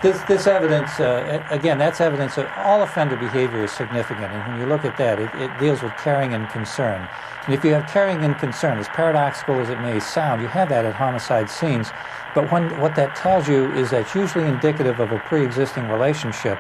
This evidence, again, that's evidence that all offender behavior is significant. And when you look at that, it deals with caring and concern. And if you have caring and concern, as paradoxical as it may sound, you have that at homicide scenes. But what that tells you is that's usually indicative of a pre-existing relationship.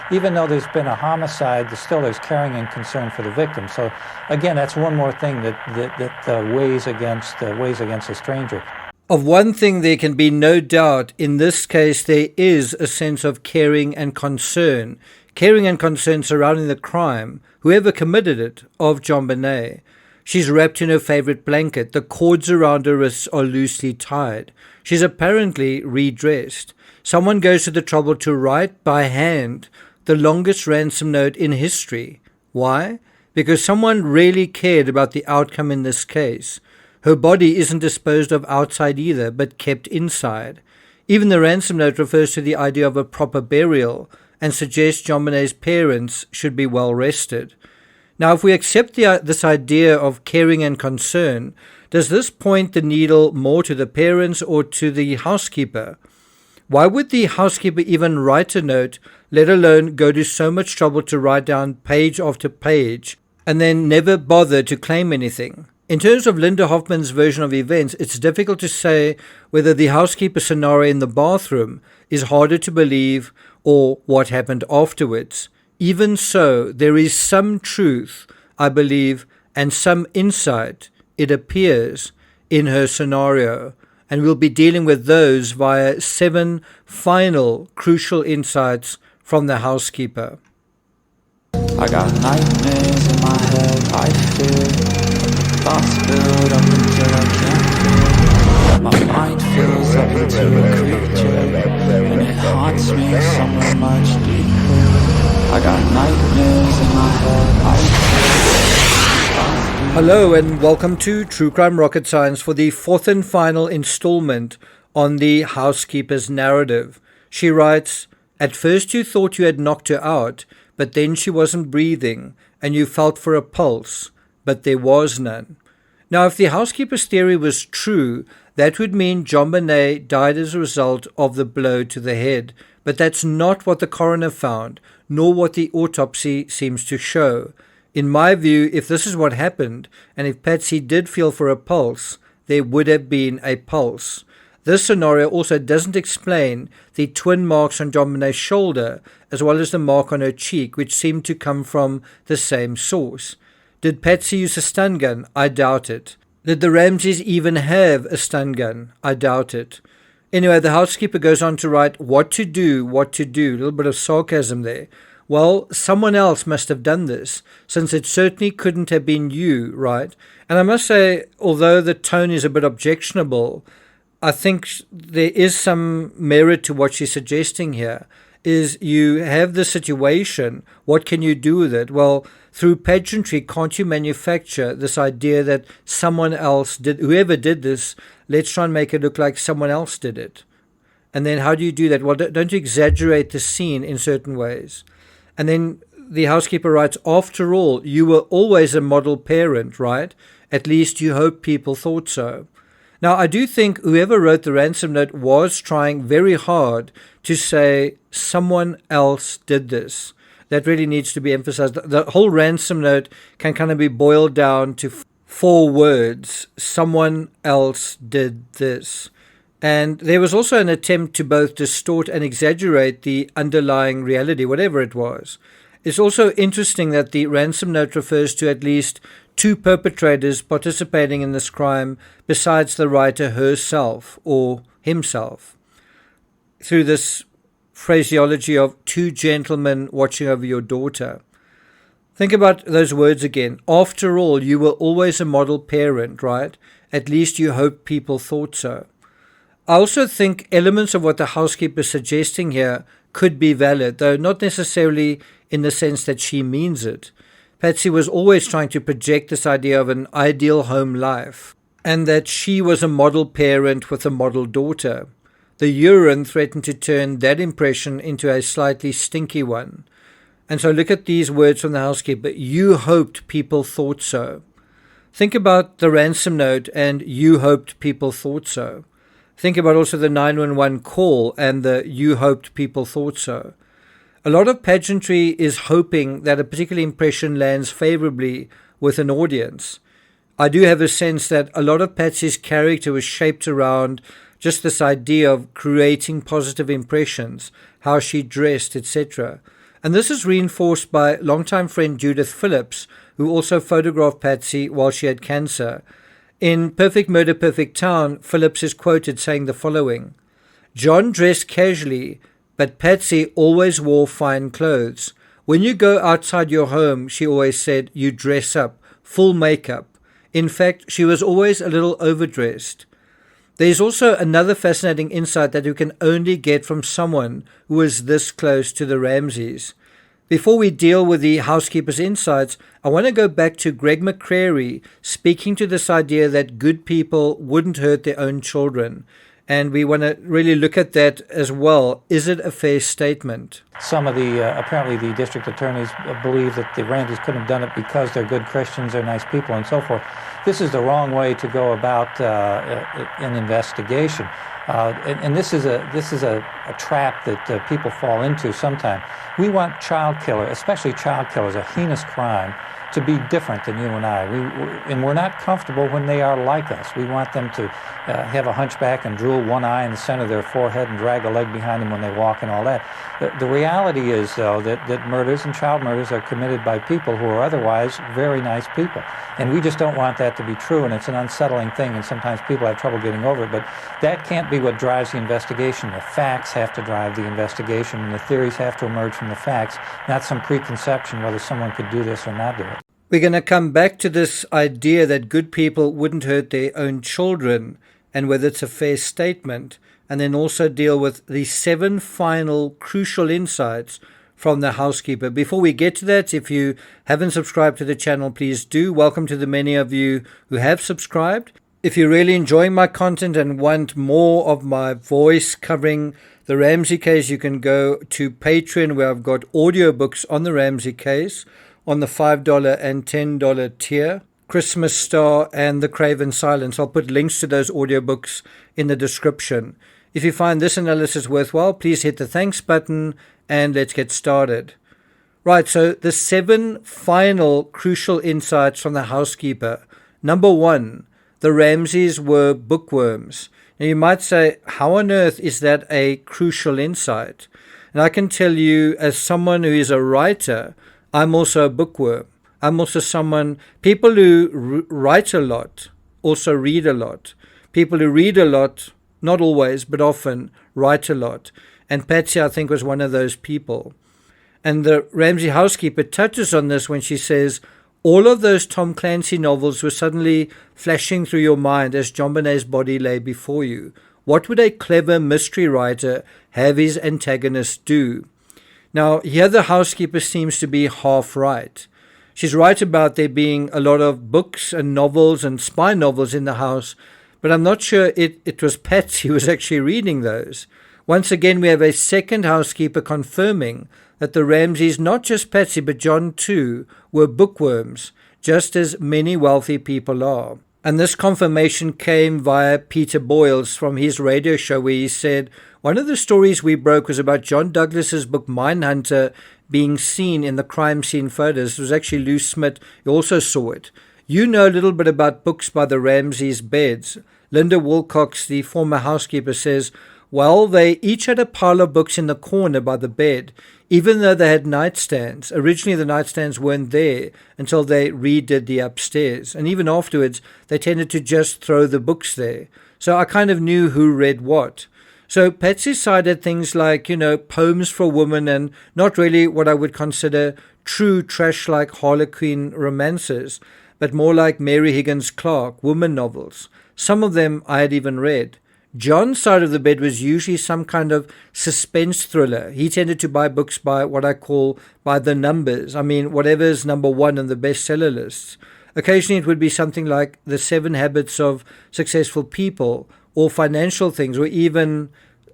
Even though there's been a homicide, there's caring and concern for the victim. So again, that's one more thing that weighs against a stranger. Of one thing there can be no doubt, in this case there is a sense of caring and concern surrounding the crime, whoever committed it, of JonBenet. She's wrapped in her favorite blanket, the cords around her wrists are loosely tied. She's apparently redressed. Someone goes to the trouble to write by hand the longest ransom note in history. Why? Because someone really cared about the outcome in this case. Her body isn't disposed of outside either, but kept inside. Even the ransom note refers to the idea of a proper burial and suggests JonBenet's parents should be well rested. Now, if we accept this idea of caring and concern, does this point the needle more to the parents or to the housekeeper? Why would the housekeeper even write a note, let alone go to so much trouble to write down page after page, and then never bother to claim anything? In terms of Linda Hoffman's version of events, it's difficult to say whether the housekeeper scenario in the bathroom is harder to believe or what happened afterwards. Even so, there is some truth, I believe, and some insight, it appears, in her scenario. And we'll be dealing with those via 7 final crucial insights from the housekeeper. I got nightmares in my head, I fear. Thoughts build up until I can't feel. My mind fills up into a creature, and it haunts me somewhere much deeper. I got nightmares in my head, I fear. Hello and welcome to True Crime Rocket Science for the 4th and final installment on the housekeeper's narrative. She writes, "At first you thought you had knocked her out, but then she wasn't breathing, and you felt for a pulse, but there was none." Now, if the housekeeper's theory was true, that would mean JonBenet died as a result of the blow to the head. But that's not what the coroner found, nor what the autopsy seems to show. In my view, if this is what happened, and if Patsy did feel for a pulse, there would have been a pulse. This scenario also doesn't explain the twin marks on JonBenet's shoulder, as well as the mark on her cheek, which seem to come from the same source. Did Patsy use a stun gun? I doubt it. Did the Ramseys even have a stun gun? I doubt it. Anyway, the housekeeper goes on to write, what to do, a little bit of sarcasm there. Well, someone else must have done this, since it certainly couldn't have been you, right? And I must say, although the tone is a bit objectionable, I think there is some merit to what she's suggesting here. Is you have the situation, what can you do with it? Well, through pageantry, can't you manufacture this idea that someone else did, whoever did this, let's try and make it look like someone else did it. And then how do you do that? Well, don't you exaggerate the scene in certain ways? And then the housekeeper writes, after all, you were always a model parent, right? At least you hope people thought so. Now, I do think whoever wrote the ransom note was trying very hard to say someone else did this. That really needs to be emphasized. The whole ransom note can kind of be boiled down to 4 words. Someone else did this. And there was also an attempt to both distort and exaggerate the underlying reality, whatever it was. It's also interesting that the ransom note refers to at least 2 perpetrators participating in this crime besides the writer herself or himself, through this phraseology of 2 gentlemen watching over your daughter. Think about those words again. After all, you were always a model parent, right? At least you hope people thought so. I also think elements of what the housekeeper is suggesting here could be valid, though not necessarily in the sense that she means it. Patsy was always trying to project this idea of an ideal home life, and that she was a model parent with a model daughter. The urine threatened to turn that impression into a slightly stinky one. And so look at these words from the housekeeper. You hoped people thought so. Think about the ransom note and you hoped people thought so. Think about also the 911 call and the "you hoped people thought so." A lot of pageantry is hoping that a particular impression lands favorably with an audience. I do have a sense that a lot of Patsy's character was shaped around just this idea of creating positive impressions, how she dressed, etc. And this is reinforced by longtime friend Judith Phillips, who also photographed Patsy while she had cancer. In Perfect Murder, Perfect Town, Phillips is quoted saying the following: "John dressed casually, but Patsy always wore fine clothes. When you go outside your home," she always said, "you dress up, full makeup. In fact, she was always a little overdressed." There is also another fascinating insight that you can only get from someone who is this close to the Ramseys. Before we deal with the housekeeper's insights, I want to go back to Greg McCreary speaking to this idea that good people wouldn't hurt their own children. And we want to really look at that as well. Is it a fair statement? Some of the, apparently the district attorneys believe that the Ramseys couldn't have done it because they're good Christians, they're nice people, and so forth. This is the wrong way to go about an investigation. And this is a trap that people fall into sometimes. We want child killers, especially child killers, a heinous crime, to be different than you and I. And we're not comfortable when they are like us. We want them to have a hunchback and drool one eye in the center of their forehead and drag a leg behind them when they walk and all that. The reality is, though, that murders and child murders are committed by people who are otherwise very nice people. And we just don't want that to be true, and it's an unsettling thing, and sometimes people have trouble getting over it. But that can't be what drives the investigation. The facts have to drive the investigation, and the theories have to emerge from the facts, not some preconception whether someone could do this or not do it. We're going to come back to this idea that good people wouldn't hurt their own children and whether it's a fair statement, and then also deal with the 7 final crucial insights from the housekeeper. Before we get to that, if you haven't subscribed to the channel, please do. Welcome to the many of you who have subscribed. If you're really enjoying my content and want more of my voice covering the Ramsey case, you can go to Patreon, where I've got audiobooks on the Ramsey case on the $5 and $10 tier, Christmas Star and the Craven Silence. I'll put links to those audiobooks in the description. If you find this analysis worthwhile, please hit the thanks button and let's get started. Right, so the 7 final crucial insights from the housekeeper. Number 1, the Ramseys were bookworms. Now you might say, how on earth is that a crucial insight? And I can tell you, as someone who is a writer, I'm also a bookworm. I'm also someone, people who write a lot also read a lot. People who read a lot, not always, but often, write a lot. And Patsy, I think, was one of those people. And the Ramsey housekeeper touches on this when she says, all of those Tom Clancy novels were suddenly flashing through your mind as JonBenet's body lay before you. What would a clever mystery writer have his antagonist do? Now, here the housekeeper seems to be half right. She's right about there being a lot of books and novels and spy novels in the house, but I'm not sure it was Patsy who was actually reading those. Once again, we have a second housekeeper confirming that the Ramseys, not just Patsy, but John too, were bookworms, just as many wealthy people are. And this confirmation came via Peter Boyles from his radio show, where he said, one of the stories we broke was about John Douglas's book Mindhunter being seen in the crime scene photos. It was actually Lou Smith who also saw it. You know a little bit about books by the Ramseys' beds. Linda Wilcox, the former housekeeper, says, well, they each had a pile of books in the corner by the bed, even though they had nightstands. Originally, the nightstands weren't there until they redid the upstairs. And even afterwards, they tended to just throw the books there. So I kind of knew who read what. So Patsy cited things like, poems for women and not really what I would consider true trash-like Harlequin romances, but more like Mary Higgins Clark, woman novels. Some of them I had even read. John's side of the bed was usually some kind of suspense thriller. He tended to buy books by what I call by the numbers. I mean, whatever's number 1 on the bestseller lists. Occasionally it would be something like The 7 Habits of Successful People, or financial things, or even,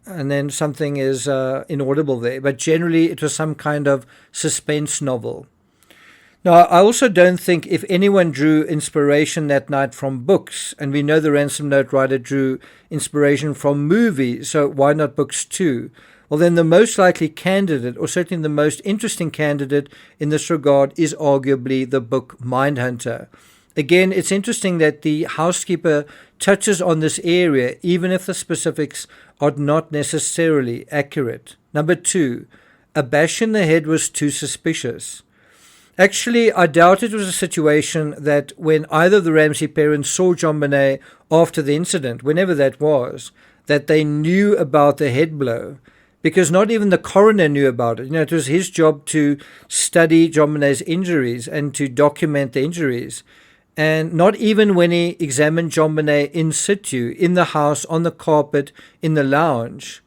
and then something is inaudible there. But generally it was some kind of suspense novel. Now, I also don't think if anyone drew inspiration that night from books, and we know the Ransom Note writer drew inspiration from movies, so why not books too? Well, then the most likely candidate, or certainly the most interesting candidate in this regard, is arguably the book Mindhunter. Again, it's interesting that the housekeeper touches on this area, even if the specifics are not necessarily accurate. Number 2, a bash in the head was too suspicious. Actually, I doubt it was a situation that when either of the Ramsey parents saw JonBenet after the incident, whenever that was, that they knew about the head blow, because not even the coroner knew about it. It was his job to study JonBenet's injuries and to document the injuries. And not even when he examined JonBenet in situ, in the house, on the carpet, in the lounge,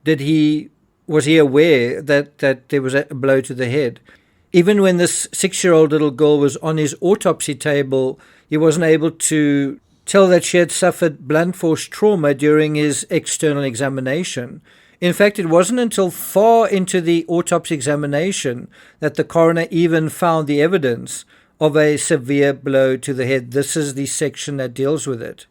was he aware that there was a blow to the head. Even when this 6-year-old little girl was on his autopsy table, he wasn't able to tell that she had suffered blunt force trauma during his external examination. In fact, it wasn't until far into the autopsy examination that the coroner even found the evidence of a severe blow to the head. This is the section that deals with it.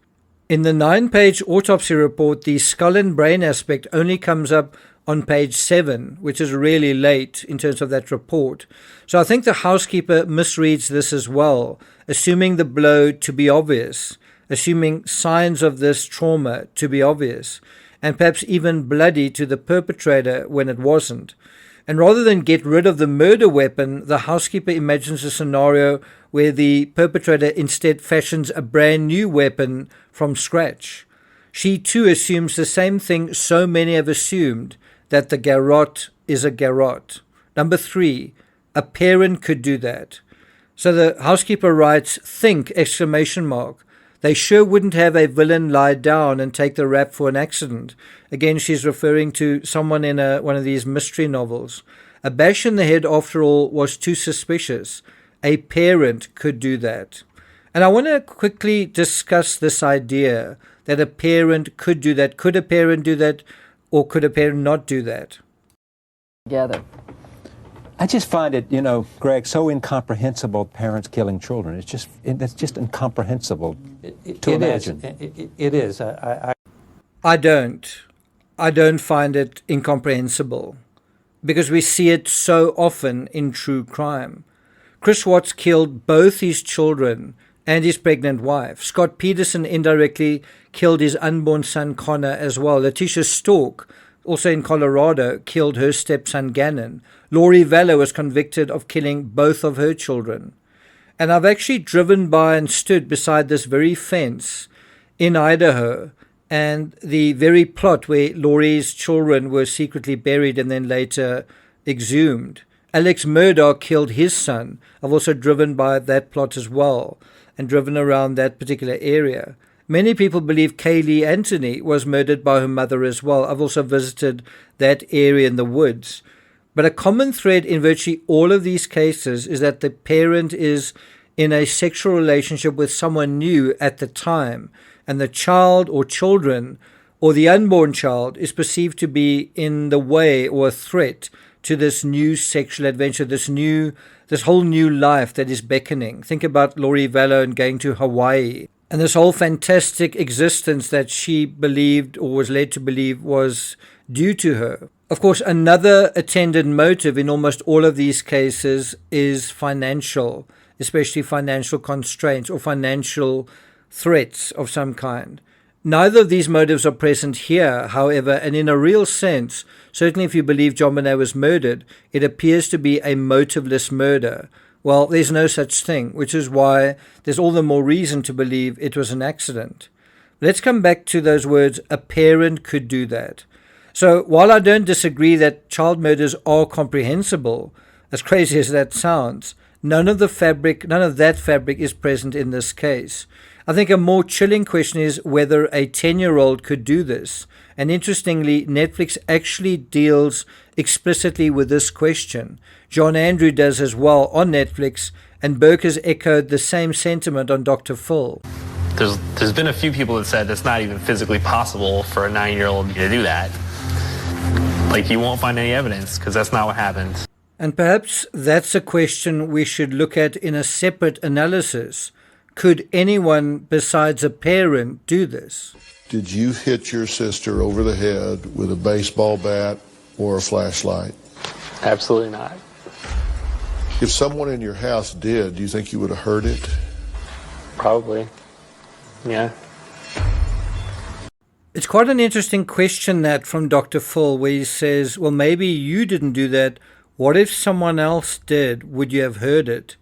In the 9-page autopsy report, the skull and brain aspect only comes up on page 7, which is really late in terms of that report. So I think the housekeeper misreads this as well, assuming the blow to be obvious, assuming signs of this trauma to be obvious, and perhaps even bloody to the perpetrator when it wasn't. And rather than get rid of the murder weapon, the housekeeper imagines a scenario where the perpetrator instead fashions a brand new weapon from scratch. She too assumes the same thing so many have assumed, that the garrote is a garrote. Number 3, a parent could do that. So the housekeeper writes, think, ! They sure wouldn't have a villain lie down and take the rap for an accident. Again, she's referring to someone in one of these mystery novels. A bash in the head, after all, was too suspicious. A parent could do that. And I want to quickly discuss this idea that a parent could do that. Could a parent do that? Or could a parent not do that? Together. I just find it, Greg, so incomprehensible, parents killing children. That's just incomprehensible to imagine. It is. I don't find it incomprehensible because we see it so often in true crime. Chris Watts killed both his children and his pregnant wife. Scott Peterson indirectly killed his unborn son Connor as well. Letitia Stork, also in Colorado, killed her stepson Gannon. Laurie Vallow was convicted of killing both of her children. And I've actually driven by and stood beside this very fence in Idaho and the very plot where Laurie's children were secretly buried and then later exhumed. Alex Murdoch killed his son. I've also driven by that plot as well and driven around that particular area. Many people believe Kaylee Anthony was murdered by her mother as well. I've also visited that area in the woods. But a common thread in virtually all of these cases is that the parent is in a sexual relationship with someone new at the time, and the child or children or the unborn child is perceived to be in the way or a threat to this new sexual adventure, this whole new life that is beckoning. Think about Laurie Vallow and going to Hawaii, and this whole fantastic existence that she believed or was led to believe was due to her. Of course, another attendant motive in almost all of these cases is financial, especially financial constraints or financial threats of some kind. Neither of these motives are present here, however, and in a real sense, certainly if you believe JonBenet was murdered, it appears to be a motiveless murder. Well, there's no such thing, which is why there's all the more reason to believe it was an accident. Let's come back to those words, a parent could do that. So while I don't disagree that child murders are comprehensible, as crazy as that sounds, none of that fabric is present in this case. I think a more chilling question is whether a 10-year-old could do this. And interestingly, Netflix actually deals explicitly with this question. John Andrew does as well on Netflix, and Burke has echoed the same sentiment on Dr. Phil. There's been a few people that said it's not even physically possible for a 9-year-old to do that. Like, you won't find any evidence because that's not what happened. And perhaps that's a question we should look at in a separate analysis. Could anyone besides a parent do this? Did you hit your sister over the head with a baseball bat or a flashlight? Absolutely not. If someone in your house did, do you think you would have heard it? Probably. Yeah. It's quite an interesting question that from Dr. Phil, where he says, well, maybe you didn't do that. What if someone else did? Would you have heard it?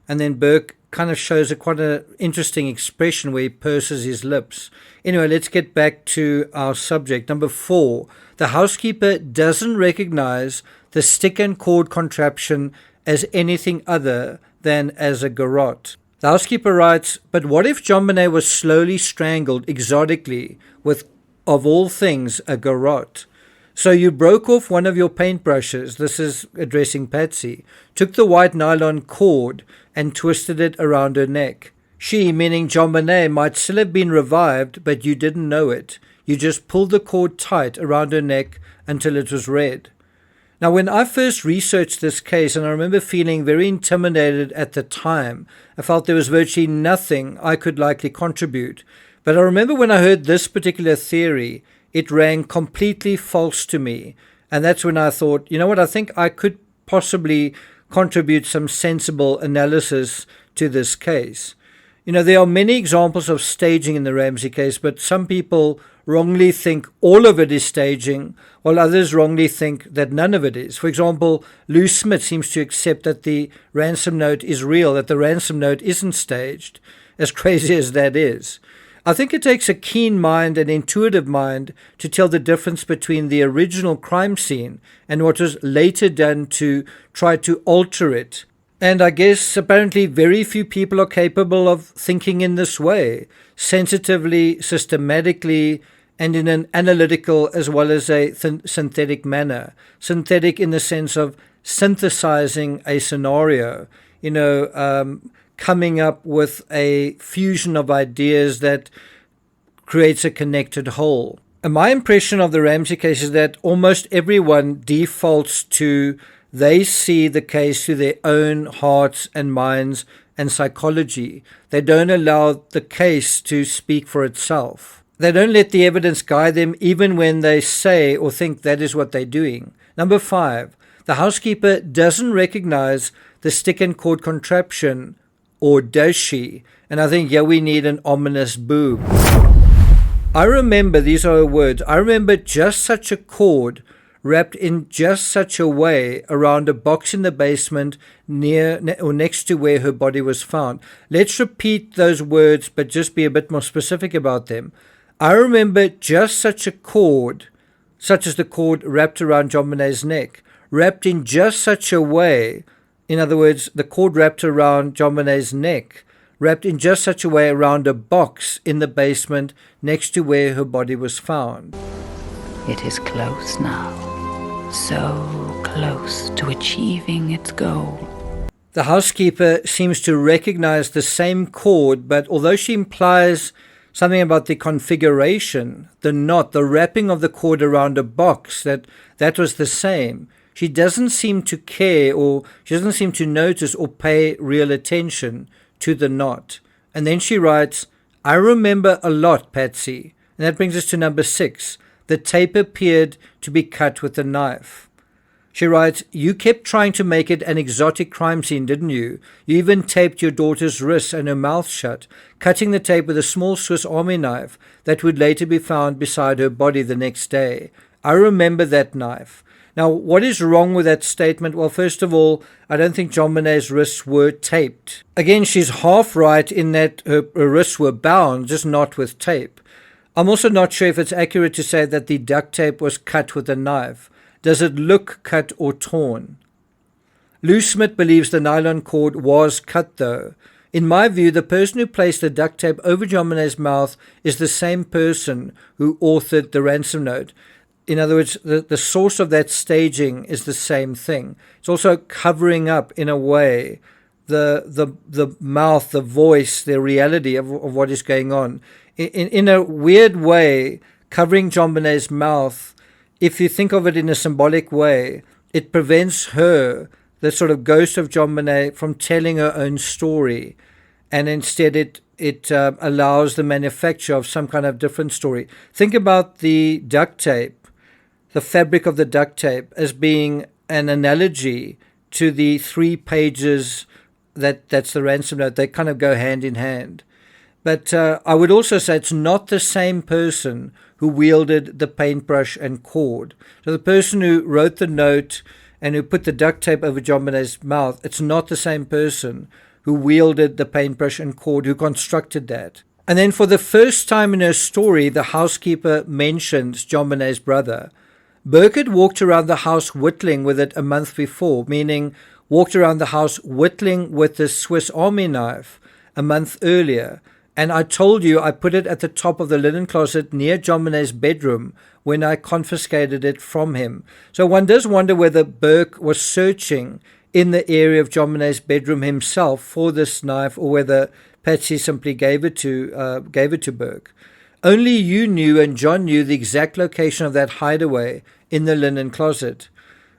And then Burke kind of shows quite an interesting expression where he purses his lips. Anyway, let's get back to our subject. Number 4, the housekeeper doesn't recognize the stick and cord contraption as anything other than as a garrote. The housekeeper writes, but what if JonBenet was slowly strangled exotically with, of all things, a garrote? So you broke off one of your paintbrushes, this is addressing Patsy, took the white nylon cord and twisted it around her neck. She, meaning JonBenet, might still have been revived, but you didn't know it. You just pulled the cord tight around her neck until it was red. Now, when I first researched this case, and I remember feeling very intimidated at the time, I felt there was virtually nothing I could likely contribute. But I remember when I heard this particular theory, it rang completely false to me. And that's when I thought, you know what, I think I could possibly contribute some sensible analysis to this case. You know, there are many examples of staging in the Ramsey case, but some people wrongly think all of it is staging, while others wrongly think that none of it is. For example, Lou Smith seems to accept that the ransom note is real, that the ransom note isn't staged, as crazy as that is. I think it takes a keen mind, an intuitive mind, to tell the difference between the original crime scene and what was later done to try to alter it. And I guess apparently very few people are capable of thinking in this way, sensitively, systematically, and in an analytical as well as a synthetic manner. Synthetic in the sense of synthesizing a scenario, coming up with a fusion of ideas that creates a connected whole. And my impression of the Ramsey case is that almost everyone defaults to they see the case through their own hearts and minds and psychology. They don't allow the case to speak for itself. They don't let the evidence guide them even when they say or think that is what they're doing. Number 5, the housekeeper doesn't recognize the stick and cord contraption, or does she? And I think, we need an ominous boob. I remember, these are her words, I remember just such a cord wrapped in just such a way around a box in the basement near or next to where her body was found. Let's repeat those words, but just be a bit more specific about them. I remember just such a cord, such as the cord wrapped around JonBenet's neck, wrapped in just such a way, in other words, the cord wrapped around JonBenet's neck, wrapped in just such a way around a box in the basement next to where her body was found. It is close now, so close to achieving its goal. The housekeeper seems to recognize the same cord, but although she implies something about the configuration, the knot, the wrapping of the cord around a box, that was the same, she doesn't seem to care, or she doesn't seem to notice or pay real attention to the knot. And then she writes, I remember a lot, Patsy. And that brings us to number 6. The tape appeared to be cut with a knife. She writes, you kept trying to make it an exotic crime scene, didn't you? You even taped your daughter's wrists and her mouth shut, cutting the tape with a small Swiss Army knife that would later be found beside her body the next day. I remember that knife. Now, what is wrong with that statement? Well, first of all, I don't think JonBenet's wrists were taped. Again, she's half right in that her wrists were bound, just not with tape. I'm also not sure if it's accurate to say that the duct tape was cut with a knife. Does it look cut or torn? Lou Smith believes the nylon cord was cut, though. In my view, the person who placed the duct tape over JonBenet's mouth is the same person who authored the ransom note. In other words, the source of that staging is the same thing. It's also covering up, in a way, the mouth, the voice, the reality of what is going on. In a weird way, covering JonBenet's mouth, if you think of it in a symbolic way, it prevents her the sort of ghost of JonBenet from telling her own story, and instead it allows the manufacture of some kind of different story. Think about the duct tape, the fabric of the duct tape, as being an analogy to the 3 pages that's the ransom note. They kind of go hand in hand. But I would also say it's not the same person who wielded the paintbrush and cord. So the person who wrote the note and who put the duct tape over JonBenet's mouth, it's not the same person who wielded the paintbrush and cord, who constructed that. And then for the first time in her story, the housekeeper mentions JonBenet's brother. Burke had walked around the house whittling with it a month before, meaning walked around the house whittling with the Swiss Army knife a month earlier. And I told you I put it at the top of the linen closet near JonBenet's bedroom when I confiscated it from him. So one does wonder whether Burke was searching in the area of JonBenet's bedroom himself for this knife, or whether Patsy simply gave it to Burke. Only you knew and John knew the exact location of that hideaway in the linen closet.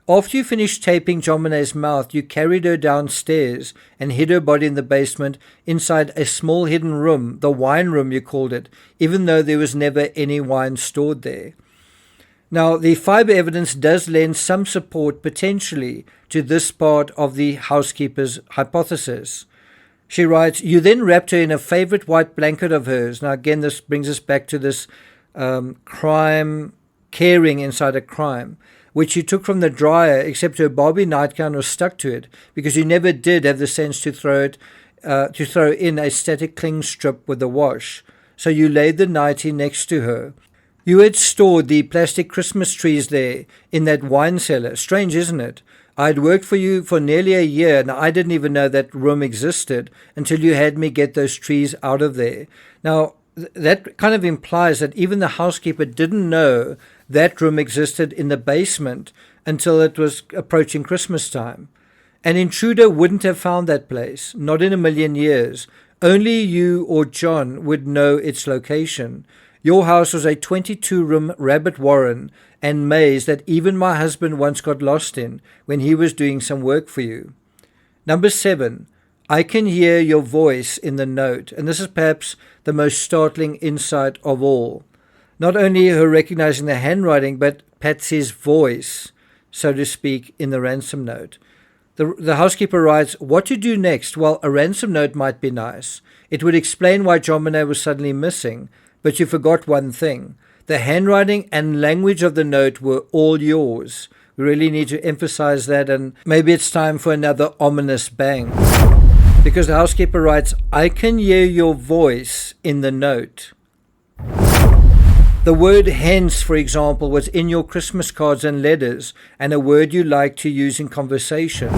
After you finished taping JonBenet's mouth, you carried her downstairs and hid her body in the basement inside a small hidden room, the wine room you called it, even though there was never any wine stored there. Now, the fiber evidence does lend some support potentially to this part of the housekeeper's hypothesis. She writes, you then wrapped her in a favorite white blanket of hers. Now, again, this brings us back to this crime, caring inside a crime, which you took from the dryer, except her Barbie nightgown was stuck to it, because you never did have the sense to throw in a static cling strip with the wash. So you laid the nightie next to her. You had stored the plastic Christmas trees there in that wine cellar. Strange, isn't it? I had worked for you for nearly a year, and I didn't even know that room existed until you had me get those trees out of there. Now, that kind of implies that even the housekeeper didn't know that room existed in the basement until it was approaching Christmas time. An intruder wouldn't have found that place, not in a million years. Only you or John would know its location. Your house was a 22-room rabbit warren and maze that even my husband once got lost in when he was doing some work for you. Number 7, I can hear your voice in the note, and this is perhaps the most startling insight of all. Not only her recognizing the handwriting, but Patsy's voice, so to speak, in the ransom note. The housekeeper writes, what to do next? Well, a ransom note might be nice. It would explain why JonBenet was suddenly missing, but you forgot one thing. The handwriting and language of the note were all yours. We really need to emphasize that, and maybe it's time for another ominous bang. Because the housekeeper writes, I can hear your voice in the note. The word hence, for example, was in your Christmas cards and letters, and a word you like to use in conversation.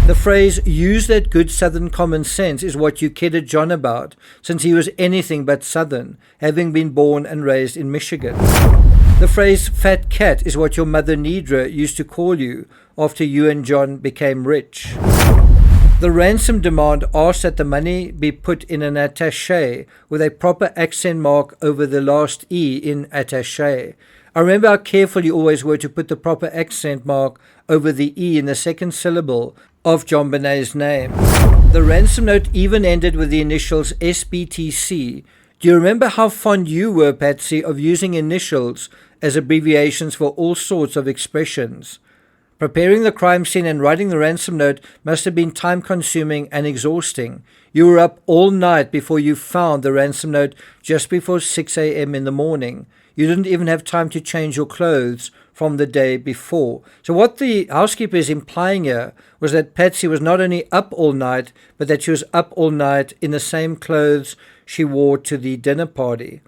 The phrase, use that good Southern common sense, is what you kidded John about, since he was anything but Southern, having been born and raised in Michigan. The phrase, fat cat, is what your mother Nidra used to call you after you and John became rich. The ransom demand asked that the money be put in an attaché with a proper accent mark over the last E in attaché. I remember how careful you always were to put the proper accent mark over the E in the second syllable of JonBenet's name. The ransom note even ended with the initials SBTC. Do you remember how fond you were, Patsy, of using initials as abbreviations for all sorts of expressions? Preparing the crime scene and writing the ransom note must have been time-consuming and exhausting. You were up all night before you found the ransom note just before 6 a.m. in the morning. You didn't even have time to change your clothes from the day before. So what the housekeeper is implying here was that Patsy was not only up all night, but that she was up all night in the same clothes she wore to the dinner party.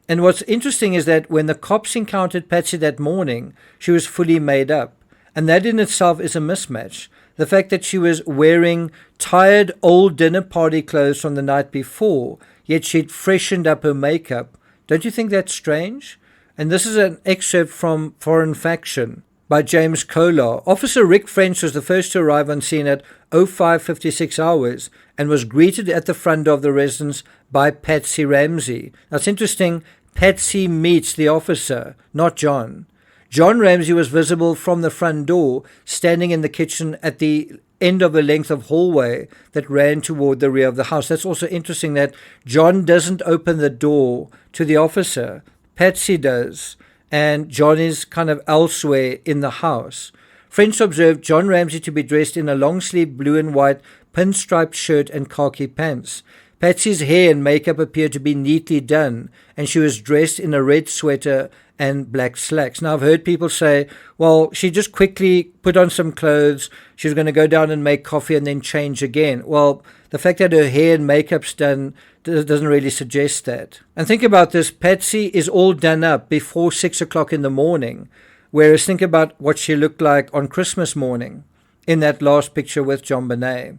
And what's interesting is that when the cops encountered Patsy that morning, she was fully made up. And that in itself is a mismatch. The fact that she was wearing tired old dinner party clothes from the night before, yet she'd freshened up her makeup. Don't you think that's strange? And this is an excerpt from Foreign Faction by James Kolar. Officer Rick French was the first to arrive on scene at 05:56 hours and was greeted at the front door of the residence by Patsy Ramsey. That's interesting. Patsy meets the officer, not John. John Ramsey was visible from the front door, standing in the kitchen at the end of a length of hallway that ran toward the rear of the house. That's also interesting that John doesn't open the door to the officer. Patsy does, and John is kind of elsewhere in the house. French observed John Ramsey to be dressed in a long-sleeved blue and white pinstriped shirt and khaki pants. Patsy's hair and makeup appeared to be neatly done, and she was dressed in a red sweater and black slacks. Now, I've heard people say, well, she just quickly put on some clothes, she was going to go down and make coffee and then change again. Well, the fact that her hair and makeup's done doesn't really suggest that. And think about this, Patsy is all done up before 6 o'clock in the morning, whereas think about what she looked like on Christmas morning in that last picture with JonBenet.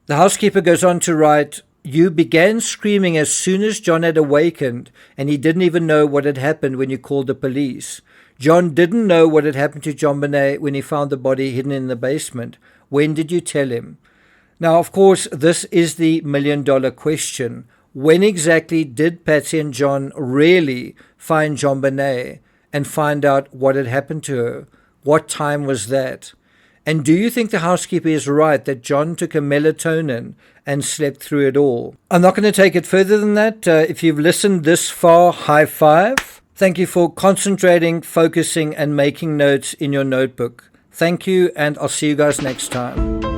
The housekeeper goes on to write, "You began screaming as soon as John had awakened, and he didn't even know what had happened when you called the police. John didn't know what had happened to JonBenet when he found the body hidden in the basement. When did you tell him?" Now, of course, this is the million-dollar question. When exactly did Patsy and John really find JonBenet and find out what had happened to her? What time was that? And do you think the housekeeper is right that John took a melatonin and slept through it all? I'm not going to take it further than that. If you've listened this far, high five. Thank you for concentrating, focusing, and making notes in your notebook. Thank you, and I'll see you guys next time.